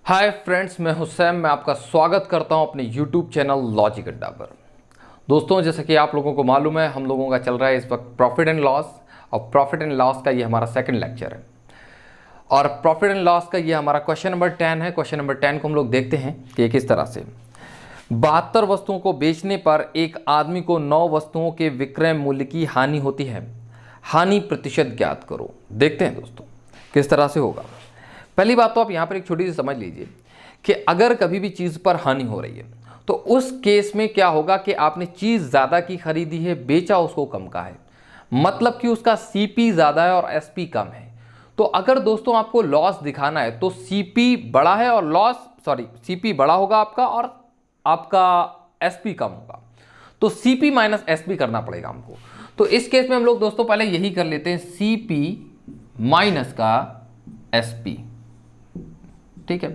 Hi friends, मैं हुसैन। मैं आपका स्वागत करता हूं अपने यूट्यूब चैनल लॉजिक अड्डा पर। दोस्तों, जैसे कि आप लोगों को मालूम है, हम लोगों का चल रहा है इस वक्त प्रॉफिट एंड लॉस, और प्रॉफिट एंड लॉस का ये हमारा सेकंड लेक्चर है। और प्रॉफिट एंड लॉस का ये हमारा क्वेश्चन नंबर 10 है। क्वेश्चन नंबर 10 को हम लोग देखते हैं कि ये किस तरह से 72 वस्तुओं को बेचने पर एक आदमी को 9 वस्तुओं के विक्रय मूल्य की हानि होती है। हानि प्रतिशत ज्ञात करो। देखते हैं दोस्तों किस तरह से होगा। पहली बात तो आप यहाँ पर एक छोटी सी समझ लीजिए कि अगर कभी भी चीज़ पर हानि हो रही है तो उस केस में क्या होगा कि आपने चीज़ ज़्यादा की खरीदी है, बेचा उसको कम का है, मतलब कि उसका सीपी ज़्यादा है और एसपी कम है। तो अगर दोस्तों आपको लॉस दिखाना है तो सीपी बड़ा है और सीपी बड़ा होगा आपका और आपका एसपी कम होगा, तो सीपी माइनस एसपी करना पड़ेगा हमको। तो इस केस में हम लोग दोस्तों पहले यही कर लेते हैं, सीपी माइनस का एसपी। ठीक है,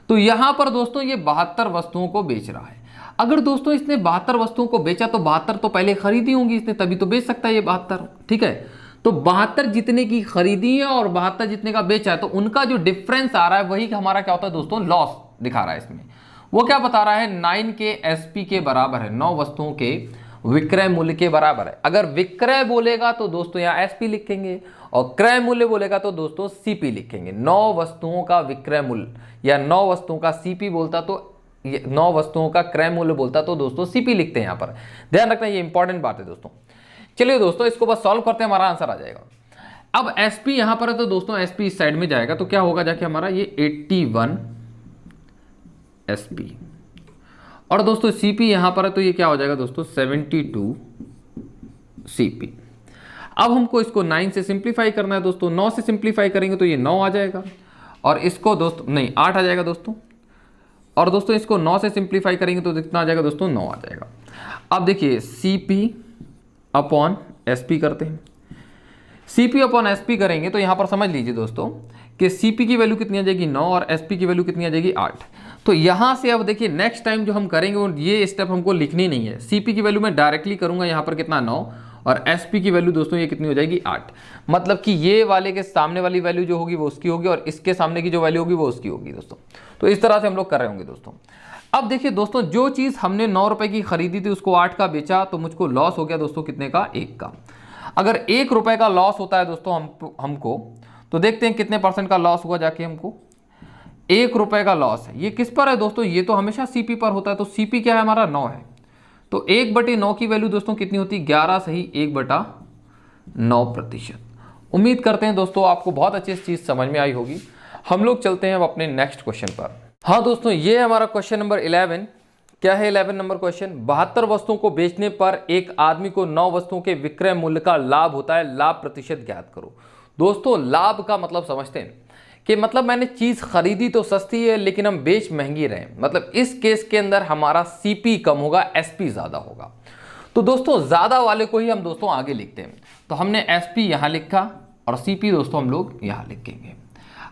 तो यहां पर दोस्तों ये 72 वस्तुओं को बेच रहा है। अगर दोस्तों इसने 72 वस्तुओं को बेचा तो 72 तो पहले खरीदी होंगी इसने, तभी तो बेच सकता है ये 72। ठीक है, तो 72 जितने की खरीदी है और 72 जितने का बेचा है, तो उनका जो डिफरेंस आ रहा है वही हमारा क्या होता है दोस्तों, लॉस दिखा रहा है इसमें। वो क्या बता रहा है, 9 के एसपी के बराबर है, 9 वस्तुओं के विक्रय मूल्य के बराबर है। अगर विक्रय बोलेगा तो दोस्तों यहाँ एसपी लिखेंगे, और क्रय मूल्य बोलेगा तो दोस्तों सीपी लिखेंगे। 9 वस्तुओं का विक्रय मूल्य या 9 वस्तुओं का सीपी बोलता तो 9 वस्तुओं का क्रय मूल्य बोलता तो दोस्तों सीपी लिखते हैं। यहाँ पर ध्यान रखना, ये इंपॉर्टेंट बात है दोस्तों। चलिए दोस्तों, इसको बस सॉल्व करते हैं, हमारा आंसर आ जाएगा। अब एसपी यहां पर है तो दोस्तों एसपी इस साइड में जाएगा, तो क्या होगा जाके हमारा ये 81 एसपी, और दोस्तों सीपी यहां पर है तो ये क्या हो जाएगा दोस्तों 72 सीपी। अब हमको इसको 9 से सिंप्लीफाई करना है दोस्तों। 9 से सिंप्लीफाई करेंगे तो ये 9 आ जाएगा, और इसको दोस्तों नहीं 8 आ जाएगा दोस्तों, और दोस्तों इसको 9 से सिंप्लीफाई करेंगे तो कितना आ जाएगा दोस्तों 9 आ जाएगा। अब देखिए सीपी अपॉन एसपी करते हैं। सीपी अपॉन एसपी करेंगे तो यहां पर समझ लीजिए दोस्तों कि सीपी की वैल्यू कितनी आ जाएगी 9 और एसपी की वैल्यू कितनी आ जाएगी 8। तो यहां से अब देखिए नेक्स्ट टाइम जो हम करेंगे वो ये स्टेप हमको लिखनी नहीं है। सीपी की वैल्यू मैं डायरेक्टली करूंगा, यहां पर कितना 9, और एसपी की वैल्यू दोस्तों ये कितनी हो जाएगी 8। मतलब कि ये वाले के सामने वाली वैल्यू जो होगी वो उसकी होगी, और इसके सामने की जो वैल्यू होगी वो उसकी होगी दोस्तों। तो इस तरह से हम लोग कर रहे होंगे दोस्तों। अब देखिए दोस्तों, जो चीज़ हमने 9 रुपए की खरीदी थी उसको 8 का बेचा, तो मुझको लॉस हो गया दोस्तों कितने का, 1 का। अगर 1 रुपए का लॉस होता है दोस्तों हमको, तो देखते हैं कितने परसेंट का लॉस हुआ जाके हमको। 1 रुपए का लॉस है, ये किस पर है दोस्तों, ये तो हमेशा सीपी पर होता है। तो सीपी क्या है हमारा 9 है, तो 1/9 की वैल्यू दोस्तों कितनी होती है 11 सही 1/9%। उम्मीद करते हैं दोस्तों आपको बहुत अच्छी चीज समझ में आई होगी। हम लोग चलते हैं अब अपने नेक्स्ट क्वेश्चन पर। हाँ दोस्तों, ये हमारा क्वेश्चन नंबर 11। क्या है 11 नंबर क्वेश्चन, 72 वस्तुओं को बेचने पर एक आदमी को 9 वस्तुओं के विक्रय मूल्य का लाभ होता है, लाभ प्रतिशत ज्ञात करो। दोस्तों लाभ का मतलब समझते हैं कि मतलब मैंने चीज खरीदी तो सस्ती है लेकिन हम बेच महंगी रहे, मतलब इस केस के अंदर हमारा सीपी कम होगा, एसपी ज्यादा होगा। तो दोस्तों ज्यादा वाले को ही हम दोस्तों आगे लिखते हैं, तो हमने एसपी यहां लिखा और सीपी दोस्तों हम लोग यहां लिखेंगे।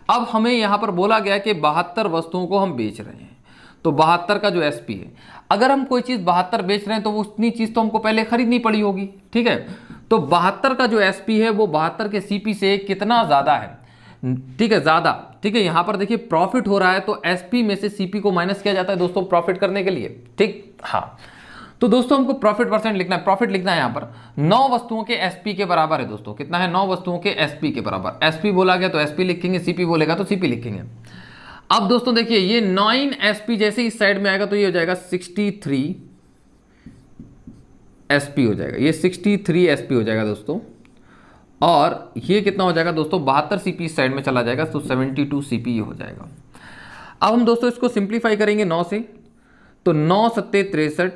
अब हमें यहां पर बोला गया कि 72 वस्तुओं को हम बेच रहे हैं, तो 72 का जो एसपी है, अगर हम कोई चीज 72 बेच रहे हैं तो वो उतनी चीज तो हमको पहले खरीदनी पड़ी होगी। ठीक है, तो 72 का जो एसपी है वो 72 के सीपी से कितना ज्यादा है, ठीक है ज्यादा। ठीक है, यहां पर देखिए प्रॉफिट हो रहा है तो एसपी में से सीपी को माइनस किया जाता है दोस्तों प्रॉफिट करने के लिए। ठीक, हाँ, तो दोस्तों हमको प्रॉफिट परसेंट लिखना है, प्रॉफिट लिखना है। यहां पर 9 वस्तुओं के एसपी के बराबर है दोस्तों, कितना है 9 वस्तुओं के एसपी के बराबर। एसपी बोला गया तो एसपी लिखेंगे, सीपी बोलेगा तो सीपी लिखेंगे। अब दोस्तों देखिए ये 9 एसपी जैसे इस साइड में आएगा तो ये हो जाएगा 63 एसपी हो जाएगा, ये 63 एसपी हो जाएगा दोस्तों। और ये कितना हो जाएगा दोस्तों 72 सीपी इस साइड में चला जाएगा, तो 72 सीपी ये हो जाएगा। अब हम दोस्तों इसको सिंप्लीफाई करेंगे 9 से, तो 9 सत्ते 63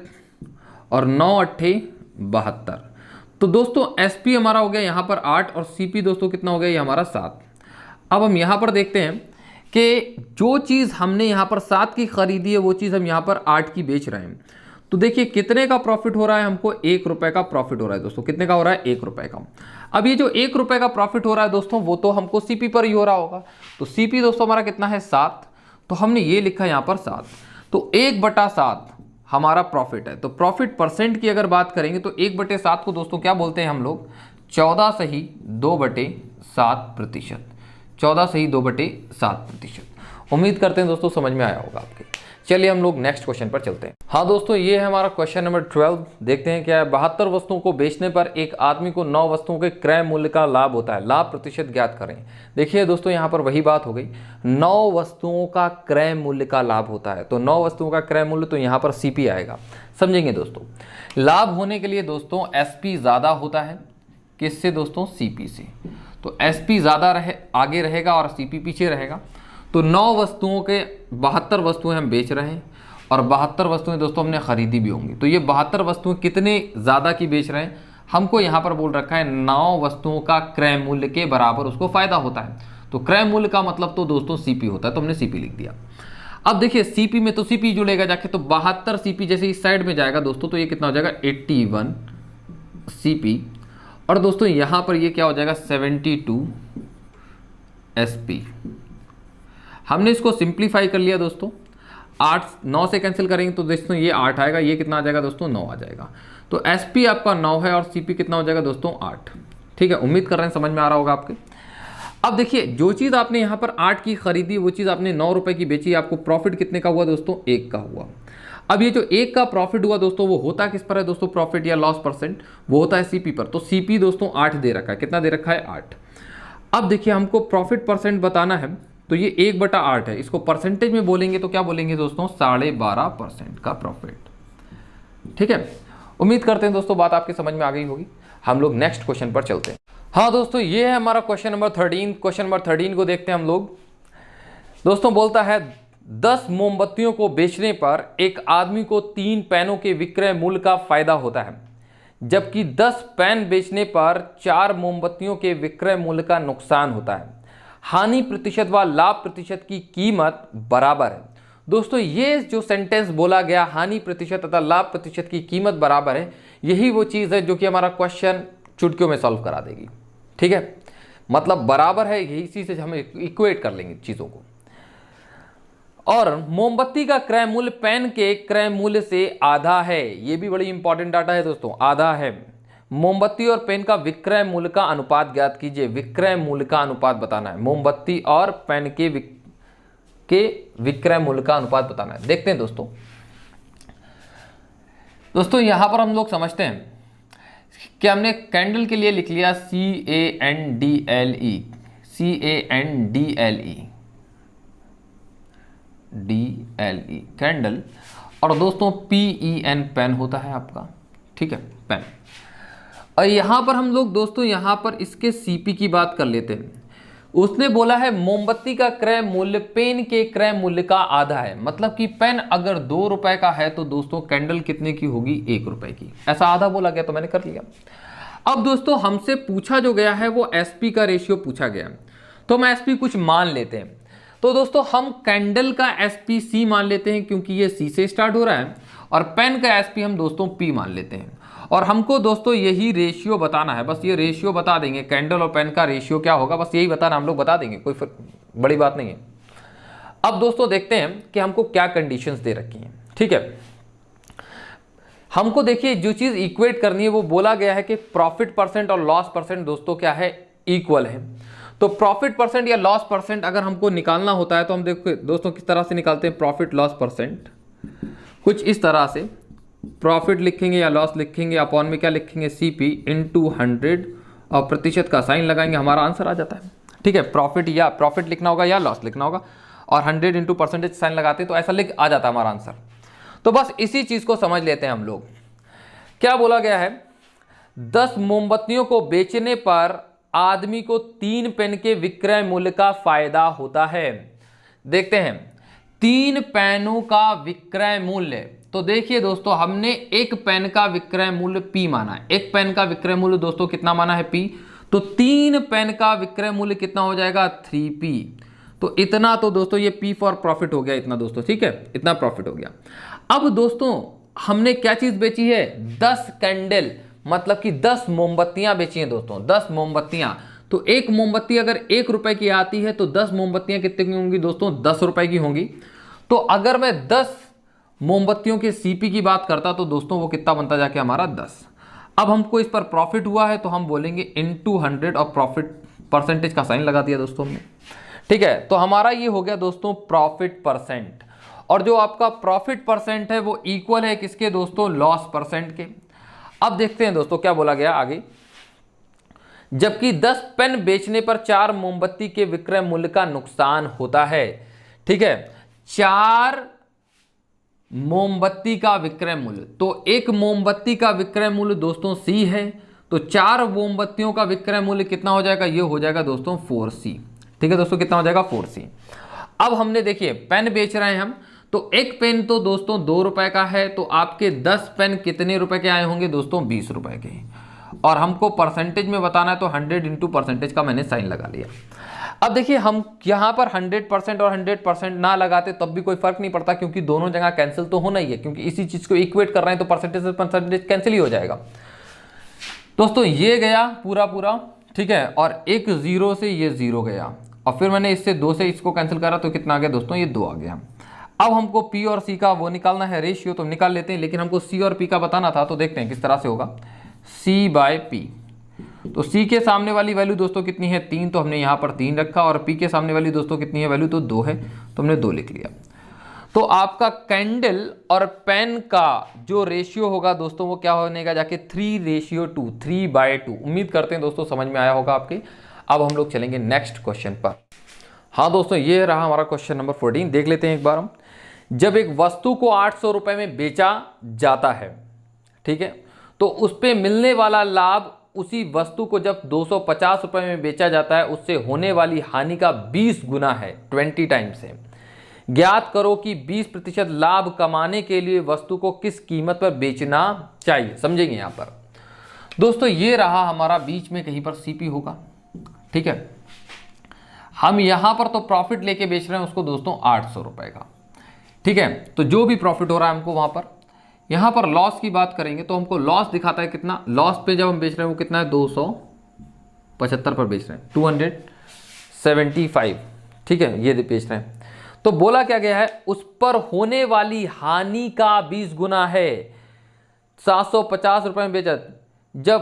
और 9 अट्ठे 72। तो दोस्तों एसपी हमारा हो गया यहाँ पर 8 और सीपी दोस्तों कितना हो गया ये हमारा 7। अब हम यहाँ पर देखते हैं कि जो चीज़ हमने यहाँ पर 7 की खरीदी है वो चीज़ हम यहाँ पर 8 की बेच रहे हैं। तो देखिए कितने का प्रॉफिट हो रहा है हमको, 1 रुपए का प्रॉफिट हो रहा है दोस्तों। कितने का हो रहा है 1 रुपए का। अब ये जो 1 रुपए का प्रॉफिट हो रहा है दोस्तों वो तो हमको सीपी पर ही हो रहा होगा, तो सीपी दोस्तों हमारा कितना है 7, तो हमने ये लिखा यहाँ पर 7, तो 1/7 हमारा प्रॉफिट है। तो प्रॉफिट परसेंट की अगर बात करेंगे तो 1/7 को दोस्तों क्या बोलते हैं हम लोग, 14 सही 2/7%। 14 सही 2/7%। उम्मीद करते हैं दोस्तों समझ में आया होगा आपके। चलिए हम लोग नेक्स्ट क्वेश्चन पर चलते हैं। हाँ दोस्तों, ये है हमारा क्वेश्चन नंबर 12। देखते हैं क्या है। 72 वस्तुओं को बेचने पर एक आदमी को 9 वस्तुओं के क्रय मूल्य का लाभ होता है, लाभ प्रतिशत ज्ञात करें। देखिए दोस्तों, यहाँ पर वही बात हो गई, 9 वस्तुओं का क्रय मूल्य का लाभ होता है। तो 9 वस्तुओं का क्रय मूल्य, तो यहाँ पर सीपी आएगा। समझेंगे दोस्तों, लाभ होने के लिए दोस्तों एसपी ज़्यादा होता है, किससे दोस्तों? सीपी से। तो एसपी ज़्यादा आगे रहेगा और सीपी पीछे रहेगा। तो 9 वस्तुओं के 72 वस्तुएं हम बेच रहे हैं और 72 वस्तुएं दोस्तों हमने खरीदी भी होंगी। तो ये 72 वस्तुएं कितने ज़्यादा की बेच रहे हैं? हमको यहाँ पर बोल रखा है 9 वस्तुओं का क्रय मूल्य के बराबर उसको फायदा होता है। तो क्रय मूल्य का मतलब तो दोस्तों सीपी होता है, तो हमने सीपी लिख दिया। अब देखिए सीपी में तो सीपी जुड़ेगा जाके, तो 72 सीपी जैसे इस साइड में जाएगा दोस्तों, तो ये कितना हो जाएगा? 81 सीपी। और दोस्तों यहाँ पर ये क्या हो जाएगा? 72 एसपी। हमने इसको सिंप्लीफाई कर लिया दोस्तों, 8 9 से कैंसिल करेंगे तो दोस्तों ये 8 आएगा, ये कितना आ जाएगा दोस्तों? 9 आ जाएगा। तो एसपी आपका 9 है और सीपी कितना हो जाएगा दोस्तों? 8। ठीक है, उम्मीद कर रहे हैं समझ में आ रहा होगा आपके। अब देखिए, जो चीज़ आपने यहाँ पर 8 की खरीदी, वो चीज़ आपने 9 रुपये की बेची, आपको प्रॉफिट कितने का हुआ दोस्तों? 1 का हुआ। अब ये जो 1 का प्रॉफिट हुआ दोस्तों, वो होता किस पर है दोस्तों? प्रॉफिट या लॉस परसेंट, वो होता है सीपी पर। तो सीपी दोस्तों 8 दे रखा है। कितना दे रखा है? 8। अब देखिए, हमको प्रॉफिट परसेंट बताना है, तो ये 1/8 है। इसको परसेंटेज में बोलेंगे तो क्या बोलेंगे दोस्तों? 12.5% का प्रॉफिट। ठीक है, उम्मीद करते हैं दोस्तों बात आपके समझ में आ गई होगी। हम लोग नेक्स्ट क्वेश्चन पर चलते हैं। हाँ दोस्तों, ये है हमारा क्वेश्चन नंबर 13। क्वेश्चन नंबर 13 को देखते हैं हम लोग। दोस्तों बोलता है 10 मोमबत्तियों को बेचने पर एक आदमी को 3 पेनों के विक्रय मूल्य का फायदा होता है, जबकि 10 पेन बेचने पर 4 मोमबत्तियों के विक्रय मूल्य का नुकसान होता है। हानि प्रतिशत व लाभ प्रतिशत की कीमत बराबर है। दोस्तों ये जो सेंटेंस बोला गया, हानि प्रतिशत तथा लाभ प्रतिशत की कीमत बराबर है, यही वो चीज़ है जो कि हमारा क्वेश्चन चुटकियों में सॉल्व करा देगी। ठीक है, मतलब बराबर है, यही इसी से हम इक्वेट कर लेंगे चीज़ों को। और मोमबत्ती का क्रय मूल्य पेन के क्रय मूल्य से आधा है। ये भी बड़ी इंपॉर्टेंट डाटा है दोस्तों, आधा है। मोमबत्ती और पेन का विक्रय मूल्य का अनुपात ज्ञात कीजिए। विक्रय मूल्य का अनुपात बताना है, मोमबत्ती और पेन के विक्रय मूल्य का अनुपात बताना है। देखते हैं दोस्तों यहां पर हम लोग समझते हैं कि हमने कैंडल के लिए लिख लिया CANDLE कैंडल, और दोस्तों PEN पेन होता है आपका। ठीक है, पेन। और यहां पर हम लोग दोस्तों यहां पर इसके सीपी की बात कर लेते हैं। उसने बोला है मोमबत्ती का क्रय मूल्य पेन के क्रय मूल्य का आधा है, मतलब कि पेन अगर 2 रुपए का है तो दोस्तों कैंडल कितने की होगी? 1 रुपए की। ऐसा आधा बोला गया तो मैंने कर लिया। अब दोस्तों हमसे पूछा जो गया है वो एसपी का रेशियो पूछा गया, तो हम एसपी कुछ मान लेते हैं। तो दोस्तों हम कैंडल का एसपी सी मान लेते हैं क्योंकि ये सी से स्टार्ट हो रहा है, और पेन का एसपी हम दोस्तों पी मान लेते हैं। और हमको दोस्तों यही रेशियो बताना है, बस ये रेशियो बता देंगे, कैंडल और पेन का रेशियो क्या होगा, बस यही बताना हम लोग बता देंगे, कोई बड़ी बात नहीं है। अब दोस्तों देखते हैं कि हमको क्या कंडीशंस दे रखी हैं। ठीक है, हमको देखिए जो चीज़ इक्वेट करनी है वो बोला गया है कि प्रॉफिट परसेंट और लॉस परसेंट दोस्तों क्या है? इक्वल है। तो प्रॉफिट परसेंट या लॉस परसेंट अगर हमको निकालना होता है तो हम देखो दोस्तों किस तरह से निकालते हैं प्रॉफिट लॉस परसेंट, कुछ इस तरह से प्रॉफिट लिखेंगे या लॉस लिखेंगे, अपॉन में क्या लिखेंगे? CP इंटू 100 और प्रतिशत का साइन लगाएंगे, हमारा आंसर आ जाता है। ठीक है, प्रॉफिट लिखना होगा या लॉस लिखना होगा, और 100 इंटू परसेंटेज साइन लगाते हैं तो ऐसा लिख आ जाता है हमारा आंसर। तो बस इसी चीज़ को समझ लेते हैं हम लोग। क्या बोला गया है? 10 मोमबत्तियों को बेचने पर आदमी को 3 पेन के विक्रय मूल्य का फायदा होता है। देखते हैं 3 पेनों का विक्रय मूल्य। तो देखिए दोस्तों हमने एक पेन का विक्रय मूल्य P माना है, एक पेन का विक्रय मूल्य दोस्तों कितना माना है? P। तो 3 पेन का विक्रय मूल्य कितना हो जाएगा? 3P। तो इतना तो दोस्तों ये P फॉर प्रॉफिट हो गया इतना दोस्तों। ठीक है, इतना प्रॉफिट हो गया। अब दोस्तों हमने क्या चीज बेची है? 10 कैंडल, मतलब कि 10 मोमबत्तियां बेची हैं दोस्तों, 10 मोमबत्तियां। तो एक मोमबत्ती अगर 1 रुपए की आती है तो 10 मोमबत्तियां कितने की होंगी दोस्तों? 10 रुपए की होंगी। तो अगर मैं 10 मोमबत्तियों के CP की बात करता तो दोस्तों वो कितना बनता जाके हमारा? 10। अब हमको इस पर प्रॉफिट हुआ है तो हम बोलेंगे इंटू 100 और प्रॉफिट परसेंटेज का साइन लगा दिया दोस्तों हमने। ठीक है, तो हमारा ये हो गया दोस्तों प्रॉफिट परसेंट। और जो आपका प्रॉफिट परसेंट है वो इक्वल है किसके दोस्तों, लॉस परसेंट के। अब देखते हैं दोस्तों क्या बोला गया आगे। जबकि 10 पेन बेचने पर 4 मोमबत्ती के विक्रय मूल्य का नुकसान होता है। ठीक है, 4 मोमबत्ती का विक्रय मूल्य, तो एक मोमबत्ती का विक्रय मूल्य दोस्तों C है, तो 4 मोमबत्तियों का विक्रय मूल्य कितना हो जाएगा, ये हो जाएगा दोस्तों 4C। ठीक है दोस्तों, कितना हो जाएगा 4C। अब हमने देखिए पेन बेच रहे हैं हम, तो एक पेन तो दोस्तों 2 रुपए का है, तो आपके 10 पेन कितने रुपए के आए होंगे दोस्तों, 20 रुपए के। और हमको परसेंटेज में बताना है, तो 100 इंटू परसेंटेज का मैंने साइन लगा लिया। अब देखिए हम यहाँ पर 100% और 100% ना लगाते तब भी कोई फर्क नहीं पड़ता, क्योंकि दोनों जगह कैंसिल तो होना ही है, क्योंकि इसी चीज को इक्वेट कर रहे हैं, तो परसेंटेज से परसेंटेज कैंसिल ही हो जाएगा दोस्तों। ये गया पूरा पूरा, ठीक है, और एक 0 से ये 0 गया, और फिर मैंने इससे 2 से इसको कैंसिल करा, तो कितना आ गया दोस्तों, ये 2 आ गया। अब हमको P और C का वो निकालना है रेशियो, तो निकाल लेते हैं, लेकिन हमको C और P का बताना था, तो देखते हैं किस तरह से होगा। C/P, तो C के सामने वाली वैल्यू दोस्तों कितनी है, 3, तो हमने यहाँ पर 3 रखा, और P के सामने वाली दोस्तों कितनी है वैल्यू, तो 2 है, तो हमने 2 लिख लिया। तो आपका कैंडल और पेन का जो रेशियो होगा दोस्तों वो क्या होने का, जाके 3:2, 3/2। उम्मीद करते हैं दोस्तों समझ में आया होगा आपके। अब हम लोग चलेंगे नेक्स्ट क्वेश्चन पर। हाँ दोस्तों, ये रहा हमारा क्वेश्चन नंबर 14। देख लेते हैं एक बार हम। जब एक वस्तु को 800 रुपए में बेचा जाता है, ठीक है, तो उस पर मिलने वाला लाभ उसी वस्तु को जब 250 रुपए में बेचा जाता है उससे होने वाली हानि का 20 गुना है, 20 टाइम्स है। ज्ञात करो कि 20% लाभ कमाने के लिए वस्तु को किस कीमत पर बेचना चाहिए। समझेंगे यहां पर दोस्तों, ये रहा हमारा, बीच में कहीं पर CP होगा। ठीक है, हम यहां पर तो प्रॉफिट लेके बेच रहे हैं उसको दोस्तों 800 रुपए का। ठीक है, तो जो भी प्रॉफिट हो रहा है हमको वहां पर, यहां पर लॉस की बात करेंगे तो हमको लॉस दिखाता है कितना, लॉस पे जब हम बेच रहे हैं वो कितना है, 275 पर बेच रहे हैं, 275। ठीक है, ये बेच रहे हैं। तो बोला क्या गया है, उस पर होने वाली हानि का 20 गुना है। 750 रुपए में बेचा,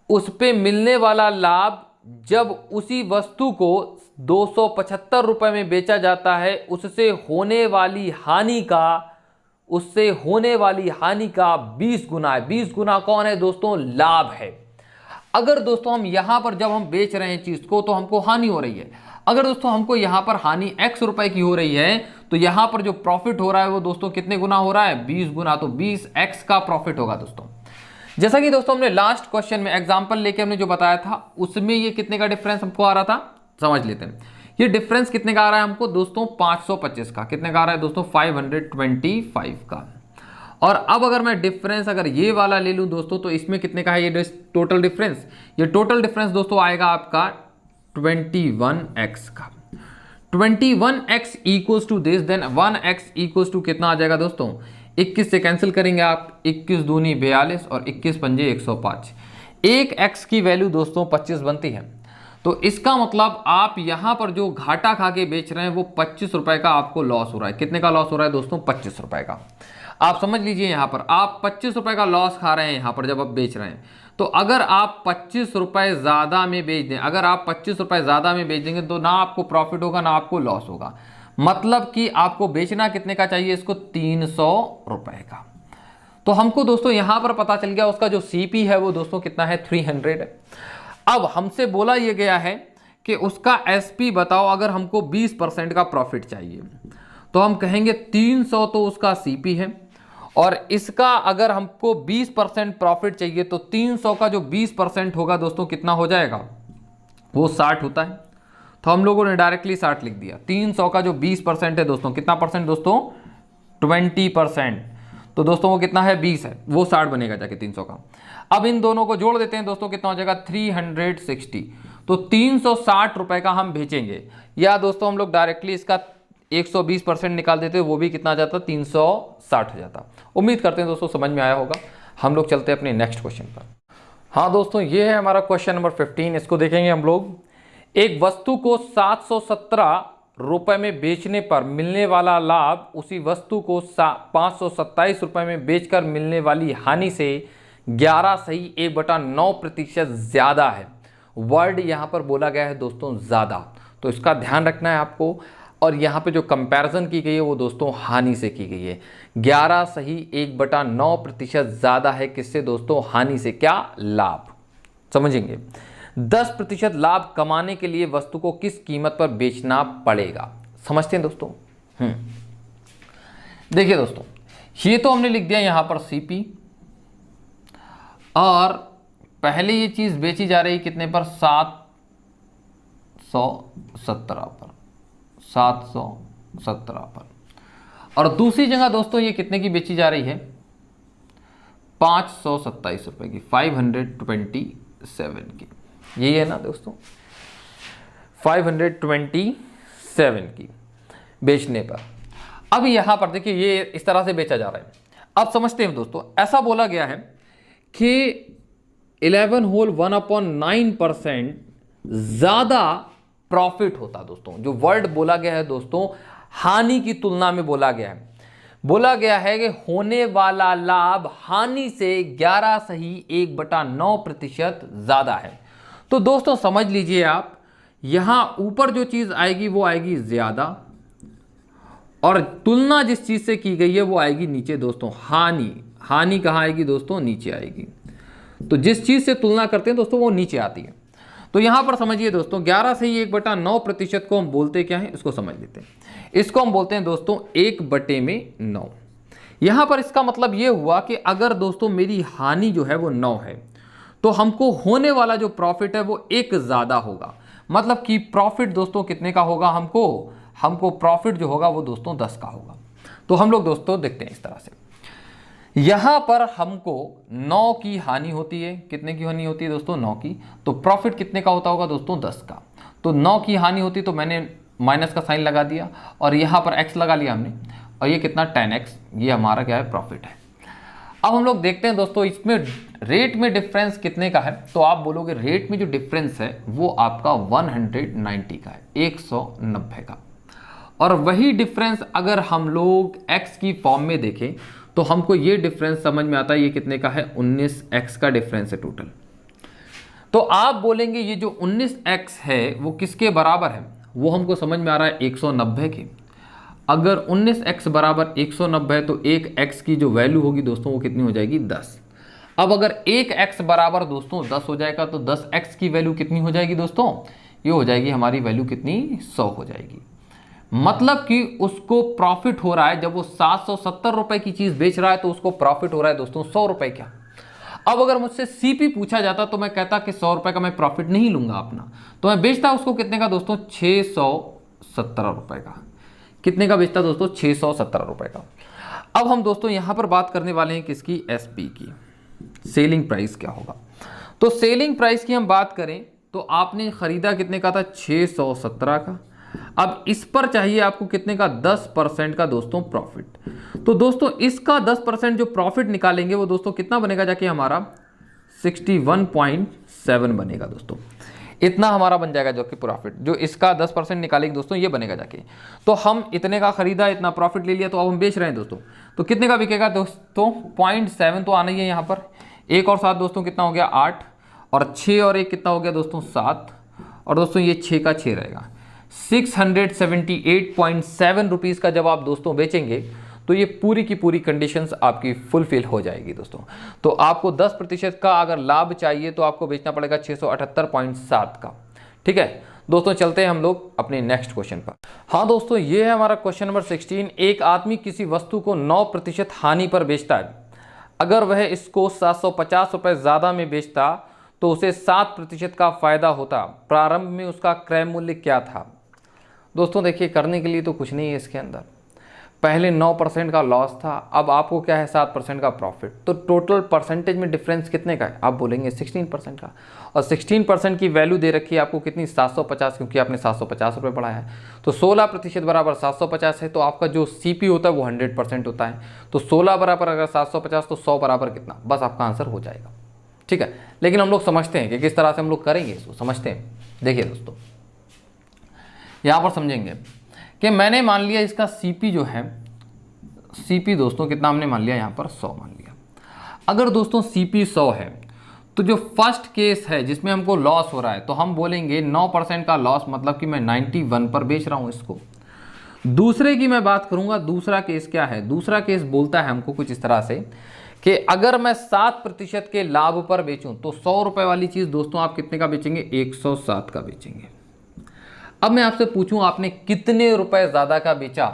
उस पे मिलने वाला लाभ जब उसी वस्तु को 275 रुपए में बेचा जाता है उससे होने वाली हानि का 20 गुना है। 20 गुना कौन है दोस्तों, लाभ है। अगर दोस्तों हम यहां पर जब हम बेच रहे हैं चीज को तो हमको हानि हो रही है। अगर दोस्तों हमको यहां पर हानि x रुपए की हो रही है, तो यहां पर जो प्रॉफिट हो रहा है वो दोस्तों कितने गुना हो रहा है, 20 गुना, तो 20x का प्रॉफिट होगा दोस्तों। जैसा कि दोस्तों हमने लास्ट क्वेश्चन में एग्जांपल लेके हमने जो बताया था उसमें ये कितने का डिफरेंस हमको आ रहा था, समझ लेते हैं। ये डिफरेंस कितने का आ रहा है हमको दोस्तों, 525 का। कितने का आ रहा है दोस्तों, 525 का। और अब अगर मैं डिफरेंस अगर ये वाला ले लूं दोस्तों, तो इसमें कितने का है ये टोटल डिफरेंस, ये टोटल डिफरेंस दोस्तों आएगा आपका 21x का। 21x equals to this, then 1x equals to कितना आ जाएगा दोस्तों, 21 से कैंसिल करेंगे आप, 21 दूनी 42 और 21 पंजे 105। एक x की वैल्यू दोस्तों 25 बनती है। तो इसका मतलब आप यहां पर जो घाटा खा के बेच रहे हैं वो 25 रुपए का आपको लॉस हो रहा है। कितने का लॉस हो रहा है दोस्तों, 25 रुपए का। आप समझ लीजिए यहां पर आप 25 रुपए का लॉस खा रहे हैं यहां पर जब आप बेच रहे हैं। तो अगर आप 25 रुपए ज्यादा में बेच दें, अगर आप 25 रुपए ज्यादा में बेच देंगे तो ना आपको प्रॉफिट होगा ना आपको लॉस होगा। मतलब कि आपको बेचना कितने का चाहिए इसको, 300 रुपए का। तो हमको दोस्तों यहां पर पता चल गया उसका जो CP है वो दोस्तों कितना है, 300 है। अब हमसे बोला यह गया है कि उसका SP बताओ अगर हमको 20% का प्रॉफिट चाहिए, तो हम कहेंगे 300 तो उसका CP है, और इसका अगर हमको 20% प्रॉफिट चाहिए तो 300 का जो 20% होगा दोस्तों कितना हो जाएगा, वो 60 होता है। तो हम लोगों ने डायरेक्टली 60 लिख दिया। 300 का जो 20% है दोस्तों, कितना परसेंट दोस्तों, 20%। तो दोस्तों वो कितना है, 20 है, वो 60 बनेगा जाके 300 का। अब इन दोनों को जोड़ देते हैं दोस्तों, कितना हो जाएगा, 360। तो 360 रुपए का हम बेचेंगे, या दोस्तों हम लोग डायरेक्टली इसका 120% निकाल देते, वो भी कितना आ जाता, 360 हो जाता। उम्मीद करते हैं दोस्तों समझ में आया होगा। हम लोग चलते हैं अपने नेक्स्ट क्वेश्चन पर। हाँ दोस्तों, ये है हमारा क्वेश्चन नंबर 15। इसको देखेंगे हम लोग। एक वस्तु को 717 रुपए में बेचने पर मिलने वाला लाभ उसी वस्तु को 527 रुपए में बेचकर मिलने वाली हानि से 11.1/9% ज्यादा है। वर्ड यहां पर बोला गया है दोस्तों ज्यादा। तो इसका ध्यान रखना है आपको। और यहाँ पे जो कंपैरिजन की गई है वो दोस्तों हानि से की गई है। 11 सही 1/9% ज़्यादा है किससे दोस्तों? हानि से। क्या? लाभ। समझेंगे। 10% लाभ कमाने के लिए वस्तु को किस कीमत पर बेचना पड़ेगा? समझते हैं दोस्तों? देखिए दोस्तों, ये तो हमने लिख दिया यहां पर सीपी, और पहले ये चीज बेची जा रही कितने पर? 717 पर, 717 पर। और दूसरी जगह दोस्तों ये कितने की बेची जा रही है? 527 रुपए की, 527 की। यही है ना दोस्तों, 527 की बेचने पर। अब यहां पर देखिए ये इस तरह से बेचा जा रहा है। अब समझते हैं दोस्तों, ऐसा बोला गया है कि 11 होल 1/9% ज्यादा प्रॉफिट होता है दोस्तों। जो वर्ड बोला गया है दोस्तों, हानि की तुलना में बोला गया है। बोला गया है कि होने वाला लाभ हानि से 11 सही 1/9% ज्यादा है। तो दोस्तों समझ लीजिए आप, यहां ऊपर जो चीज आएगी वो आएगी ज्यादा, और तुलना जिस चीज से की गई है वो आएगी नीचे दोस्तों, हानि। हानि कहां आएगी दोस्तों? नीचे आएगी। तो जिस चीज से तुलना करते हैं दोस्तों वो नीचे आती है। तो यहां पर समझिए दोस्तों, 11 से ही 1/9% को हम बोलते क्या है? इसको समझ लेते हैं। इसको हम बोलते हैं दोस्तों 1/9। यहां पर इसका मतलब यह हुआ कि अगर दोस्तों मेरी हानि जो है वो 9 है, तो हमको होने वाला जो प्रॉफिट है वो 1 ज्यादा होगा। मतलब कि प्रॉफिट दोस्तों कितने का होगा? हमको प्रॉफिट जो होगा वो दोस्तों 10 का होगा। तो हम लोग दोस्तों देखते हैं इस तरह से, यहां पर हमको 9 की हानि होती है। कितने की हानि होती है दोस्तों? 9 की। तो प्रॉफिट कितने का होता होगा दोस्तों? 10 का। तो 9 की हानि होती तो मैंने माइनस का साइन लगा दिया, और यहां पर x लगा लिया हमने, और ये कितना? 10x। ये हमारा क्या है? प्रॉफिट है। अब हम लोग देखते हैं दोस्तों, इसमें रेट में डिफरेंस कितने का है? तो आप बोलोगे रेट में जो डिफरेंस है वो आपका 190 का है, 190 का। और वही डिफरेंस अगर हम लोग x की फॉर्म में देखें तो हमको ये डिफरेंस समझ में आता है। ये कितने का है? 19x का डिफरेंस है टोटल। तो आप बोलेंगे ये जो 19x है वो किसके बराबर है? वो हमको समझ में आ रहा है 190 के। अगर 19x बराबर 190 है तो 1x की जो वैल्यू होगी दोस्तों वो कितनी हो जाएगी? 10। अब अगर 1x बराबर दोस्तों 10 हो जाएगा तो 10x की वैल्यू कितनी हो जाएगी दोस्तों? ये हो जाएगी हमारी वैल्यू कितनी? 100 हो जाएगी। मतलब कि उसको प्रॉफिट हो रहा है, जब वो 770 रुपए की चीज बेच रहा है तो उसको प्रॉफिट हो रहा है दोस्तों 100 रुपए का। अब अगर मुझसे सीपी पूछा जाता तो मैं कहता कि 100 रुपए का मैं प्रॉफिट नहीं लूंगा अपना, तो मैं बेचता उसको कितने का दोस्तों? 617 रुपए का। कितने का बेचता दोस्तों? 617 रुपए का। अब हम दोस्तों यहां पर बात करने वाले हैं किसकी? एसपी की। सेलिंग प्राइस क्या होगा? तो सेलिंग प्राइस की हम बात करें तो आपने खरीदा कितने का था? 617 का। अब इस पर चाहिए आपको कितने का? 10% का दोस्तों प्रॉफिट। तो दोस्तों इसका 10% जो प्रॉफिट निकालेंगे वो दोस्तों कितना बनेगा जाके? हमारा 61.7 बनेगा दोस्तों। इतना हमारा बन जाएगा जो कि प्रॉफिट, जो इसका 10% निकालेंगे दोस्तों ये बनेगा जाके। तो हम इतने का खरीदा, इतना प्रॉफिट ले लिया, तो अब हम बेच रहे हैं दोस्तों, तो कितने का बिकेगा दोस्तों? 0.7 तो आना ही है यहाँ पर। 1 और 7 दोस्तों कितना हो गया? 8, और 6 और 1 कितना हो गया दोस्तों? 7, और दोस्तों ये 6 का 6 रहेगा। 678.7 रुपीज़ का जब आप दोस्तों बेचेंगे तो ये पूरी की पूरी कंडीशंस आपकी फुलफिल हो जाएगी दोस्तों। तो आपको 10% का अगर लाभ चाहिए तो आपको बेचना पड़ेगा 678.7 का। ठीक है दोस्तों, चलते हैं हम लोग अपने नेक्स्ट क्वेश्चन पर। हाँ दोस्तों, ये है हमारा क्वेश्चन नंबर 16। एक आदमी किसी वस्तु को 9% हानि पर बेचता है। अगर वह इसको 750 रुपये ज़्यादा में बेचता तो उसे 7% का फायदा होता। प्रारंभ में उसका क्रय मूल्य क्या था? दोस्तों देखिए, करने के लिए तो कुछ नहीं है इसके अंदर। पहले 9% का लॉस था, अब आपको क्या है? 7% का प्रॉफिट। तो टोटल परसेंटेज में डिफरेंस कितने का है? आप बोलेंगे 16% का। और 16% की वैल्यू दे रखी है आपको कितनी? 750, क्योंकि आपने 750 रुपये बढ़ाया है। तो 16% बराबर 750 है, तो आपका जो सीपी होता है वो 100% होता है। तो 16 बराबर अगर 750 तो 100 बराबर कितना? बस आपका आंसर हो जाएगा। ठीक है, लेकिन हम लोग समझते हैं कि किस तरह से हम लोग करेंगे इसको, समझते हैं। देखिए दोस्तों, यहाँ पर समझेंगे कि मैंने मान लिया इसका सीपी जो है, सीपी दोस्तों कितना हमने मान लिया? यहाँ पर 100 मान लिया। अगर दोस्तों सीपी 100 है तो जो फर्स्ट केस है जिसमें हमको लॉस हो रहा है तो हम बोलेंगे 9% का लॉस, मतलब कि मैं 91 पर बेच रहा हूं इसको। दूसरे की मैं बात करूंगा, दूसरा केस क्या है, दूसरा केस बोलता है हमको कुछ इस तरह से कि अगर मैं 7% के लाभ पर बेचूं तो 100 रुपए वाली चीज दोस्तों आप कितने का बेचेंगे, 107 का बेचेंगे। अब मैं आपसे पूछूं आपने कितने रुपए ज्यादा का बेचा,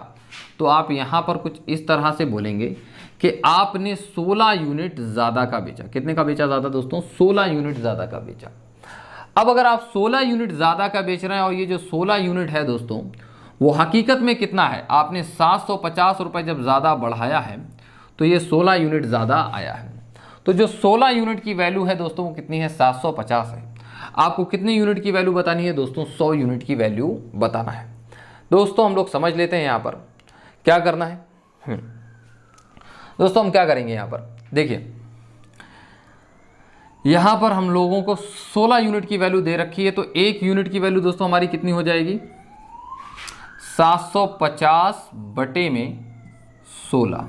तो आप यहां पर कुछ इस तरह से बोलेंगे कि आपने 16 यूनिट ज्यादा का बेचा। कितने का बेचा ज्यादा दोस्तों, 16 यूनिट ज्यादा का बेचा। अब अगर आप 16 यूनिट ज्यादा का बेच रहे हैं और ये जो 16 यूनिट है दोस्तों वो हकीकत में कितना है, आपने 750 रुपए जब ज्यादा बढ़ाया है तो ये 16 यूनिट ज़्यादा आया है। तो जो 16 यूनिट की वैल्यू है दोस्तों वो कितनी है, 750 है। आपको कितनी यूनिट की वैल्यू बतानी है दोस्तों, 100 यूनिट की वैल्यू बताना है। दोस्तों हम लोग समझ लेते हैं यहाँ पर क्या करना है। दोस्तों हम क्या करेंगे यहाँ पर, देखिए यहाँ पर हम लोगों को 16 यूनिट की वैल्यू दे रखी है, तो एक यूनिट की वैल्यू दोस्तों हमारी कितनी हो जाएगी, 750 बटे में 16,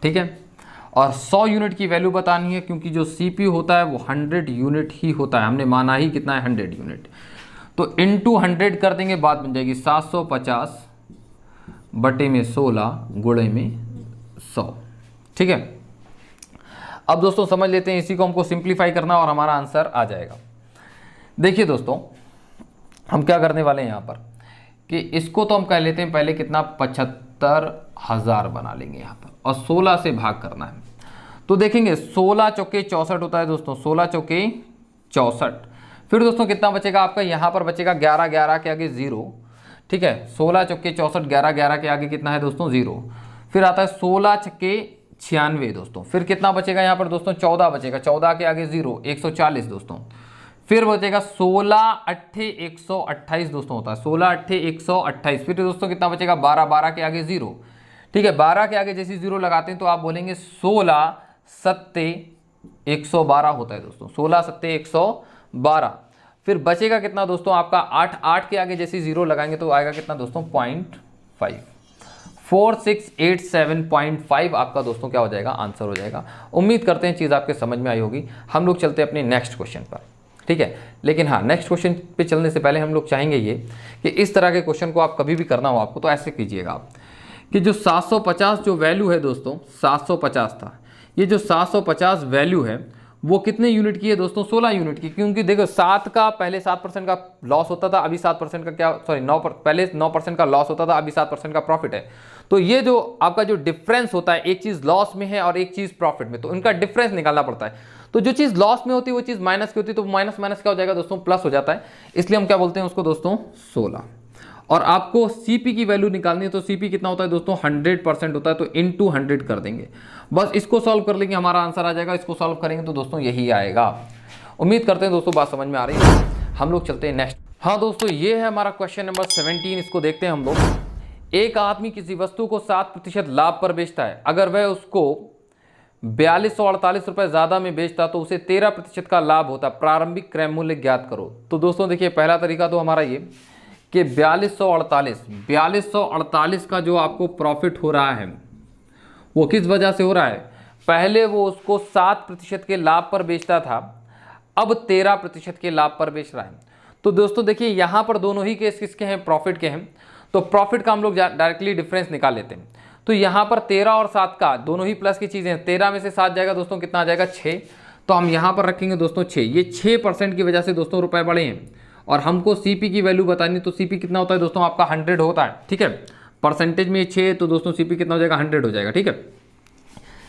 ठीक है। और 100 यूनिट की वैल्यू बतानी है क्योंकि जो सीपीयू होता है वो 100 यूनिट ही होता है, हमने माना ही कितना है 100 यूनिट, तो इनटू 100 कर देंगे, बात बन जाएगी 750 बटे में 16 गुणे में 100, ठीक है। अब दोस्तों समझ लेते हैं, इसी को हमको सिंप्लीफाई करना और हमारा आंसर आ जाएगा। देखिए दोस्तों हम क्या करने वाले हैं यहाँ पर कि इसको तो हम कह लेते हैं पहले कितना, 75,000 बना लेंगे यहाँ पर और 16 से भाग करना है। तो देखेंगे 16 चौके 64 होता है दोस्तों, 16 चौके 64। फिर दोस्तों कितना बचेगा आपका, यहाँ पर बचेगा 11, 11 के आगे 0, ठीक है। 16 चौके 64, 11, 11 के आगे कितना है दोस्तों 0। फिर आता है 16 छक्के 96 दोस्तों। फिर कितना बचेगा यहाँ पर दोस्तों, 14 बचेगा, 14 के आगे 0, 140 दोस्तों। फिर बचेगा 16 अट्ठे 128 दोस्तों होता है, 16 अट्ठे 128। फिर दोस्तों कितना बचेगा, 12, 12 के आगे 0, ठीक है। 12 के आगे जैसे 0 लगाते हैं तो आप बोलेंगे 16 सत्ते 112 होता है दोस्तों, 16 सत्ते 112। फिर बचेगा कितना दोस्तों आपका 8, 8 के आगे जैसे 0 लगाएंगे तो आएगा कितना दोस्तों 0.5, 4687.5 आपका दोस्तों क्या हो जाएगा, आंसर हो जाएगा। उम्मीद करते हैं चीज़ आपके समझ में आई होगी। हम लोग चलते हैं अपने नेक्स्ट क्वेश्चन पर, ठीक है। लेकिन हाँ, नेक्स्ट क्वेश्चन पे चलने से पहले हम लोग चाहेंगे ये कि इस तरह के क्वेश्चन को आप कभी भी करना हो आपको तो ऐसे कीजिएगा आप कि जो 750 जो वैल्यू है दोस्तों 750 था, ये जो 750 वैल्यू है वो कितने यूनिट की है दोस्तों, 16 यूनिट की। क्योंकि देखो 7 का पहले 7% का लॉस होता था, अभी 7% का क्या, सॉरी 9 पहले 9% का लॉस होता था, अभी 7% का प्रॉफिट है। तो ये जो आपका जो डिफरेंस होता है, एक चीज़ लॉस में है और एक चीज़ प्रॉफिट में, तो इनका डिफरेंस निकालना पड़ता है। तो जो चीज़ लॉस में होती है वो चीज़ माइनस की होती है, तो माइनस माइनस क्या हो जाएगा दोस्तों, प्लस हो जाता है। इसलिए हम क्या बोलते हैं उसको दोस्तों 16। और आपको सीपी की वैल्यू निकालनी है तो सीपी कितना होता है दोस्तों 100% होता है, तो इनटू 100 कर देंगे। बस इसको सॉल्व कर लेंगे, हमारा आंसर आ जाएगा। इसको सॉल्व करेंगे तो दोस्तों यही आएगा। उम्मीद करते हैं दोस्तों बात समझ में आ रही है। हम लोग चलते हैं नेक्स्ट। हाँ दोस्तों, ये है हमारा क्वेश्चन नंबर 17। इसको देखते हैं हम लोग। एक आदमी किसी वस्तु को 7% लाभ पर बेचता है। अगर वह उसको 4248 रुपये ज़्यादा में बेचता तो उसे 13% का लाभ होता। प्रारंभिक क्रय मूल्य ज्ञात करो। तो दोस्तों देखिए, पहला तरीका तो हमारा ये कि 4248 का जो आपको प्रॉफिट हो रहा है वो किस वजह से हो रहा है, पहले वो उसको 7% के लाभ पर बेचता था, अब 13% के लाभ पर बेच रहा है। तो दोस्तों देखिए, यहाँ पर दोनों ही केस किसके हैं, प्रॉफिट के हैं। तो प्रॉफिट का हम लोग डायरेक्टली डिफरेंस निकाल लेते हैं। तो यहाँ पर 13 और 7 का दोनों ही प्लस की चीज़ें हैं। 13 में से 7 जाएगा दोस्तों, कितना आ जाएगा 6। तो हम यहाँ पर रखेंगे दोस्तों 6। ये 6% की वजह से दोस्तों रुपए बढ़े हैं। और हमको सीपी की वैल्यू बतानी, तो सीपी कितना होता है दोस्तों आपका 100 होता है, ठीक है। परसेंटेज में 6, तो दोस्तों सीपी कितना हो जाएगा 100 हो जाएगा, ठीक है।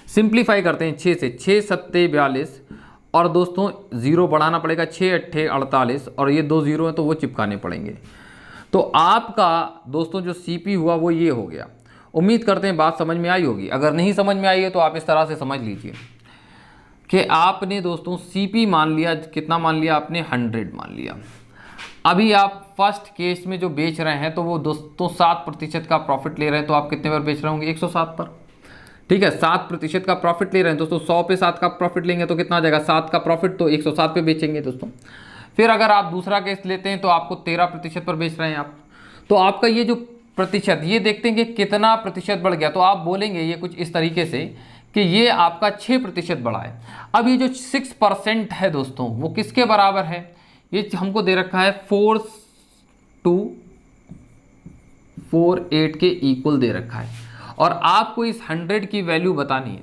सिंप्लीफाई करते हैं 6 से, 6 सत्ते 42 और दोस्तों 0 बढ़ाना पड़ेगा, 6 अट्ठे 48 और ये 2 0 हैं तो वो चिपकाने पड़ेंगे। तो आपका दोस्तों जो सीपी हुआ वो ये हो गया। उम्मीद करते हैं बात समझ में आई होगी। अगर नहीं समझ में आई है तो आप इस तरह से समझ लीजिए कि आपने दोस्तों सीपी मान लिया, कितना मान लिया आपने, 100 मान लिया। अभी आप फर्स्ट केस में जो बेच रहे हैं तो वो दोस्तों 7% का प्रॉफिट ले रहे हैं, तो आप कितने पर बेच रहे होंगे, 107 पर, ठीक है। 7% का प्रॉफिट ले रहे हैं दोस्तों, 100 पे 7 का प्रॉफिट लेंगे तो कितना आ जाएगा, 7 का प्रॉफिट, तो 107 पे बेचेंगे दोस्तों। फिर अगर आप दूसरा केस लेते हैं तो आपको 13% पर बेच रहे हैं आप, तो आपका ये जो प्रतिशत, ये देखते हैं कि कितना प्रतिशत बढ़ गया। तो आप बोलेंगे ये कुछ इस तरीके से कि ये आपका 6% बढ़ा है। अब ये जो 6% है दोस्तों वो किसके बराबर है, ये हमको दे रखा है 4248 के इक्वल दे रखा है और आपको इस 100 की वैल्यू बतानी है।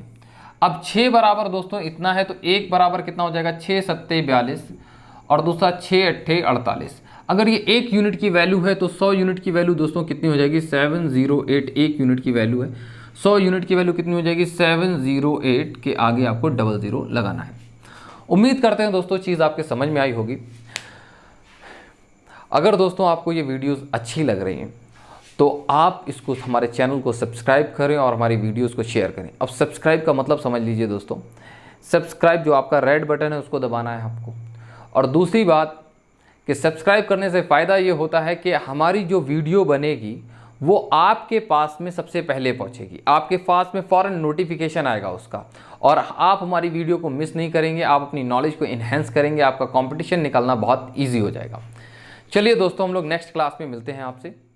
अब 6 बराबर दोस्तों इतना है तो 1 बराबर कितना हो जाएगा 6 सत्ते 42 और दूसरा 6 अट्ठे 48। अगर ये 1 यूनिट की वैल्यू है तो 100 यूनिट की वैल्यू दोस्तों कितनी हो जाएगी 708। 1 यूनिट की वैल्यू है, 100 यूनिट की वैल्यू कितनी हो जाएगी 708 के आगे आपको 00 लगाना है। उम्मीद करते हैं दोस्तों चीज़ आपके समझ में आई होगी। अगर दोस्तों आपको ये वीडियोस अच्छी लग रही हैं तो आप इसको हमारे चैनल को सब्सक्राइब करें और हमारी वीडियोस को शेयर करें। अब सब्सक्राइब का मतलब समझ लीजिए दोस्तों, सब्सक्राइब जो आपका रेड बटन है उसको दबाना है आपको। और दूसरी बात कि सब्सक्राइब करने से फ़ायदा ये होता है कि हमारी जो वीडियो बनेगी वो आपके पास में सबसे पहले पहुंचेगी, आपके पास में फ़ौरन नोटिफिकेशन आएगा उसका और आप हमारी वीडियो को मिस नहीं करेंगे। आप अपनी नॉलेज को इन्हेंस करेंगे, आपका कंपटीशन निकालना बहुत ईजी हो जाएगा। चलिए दोस्तों हम लोग नेक्स्ट क्लास में मिलते हैं आपसे।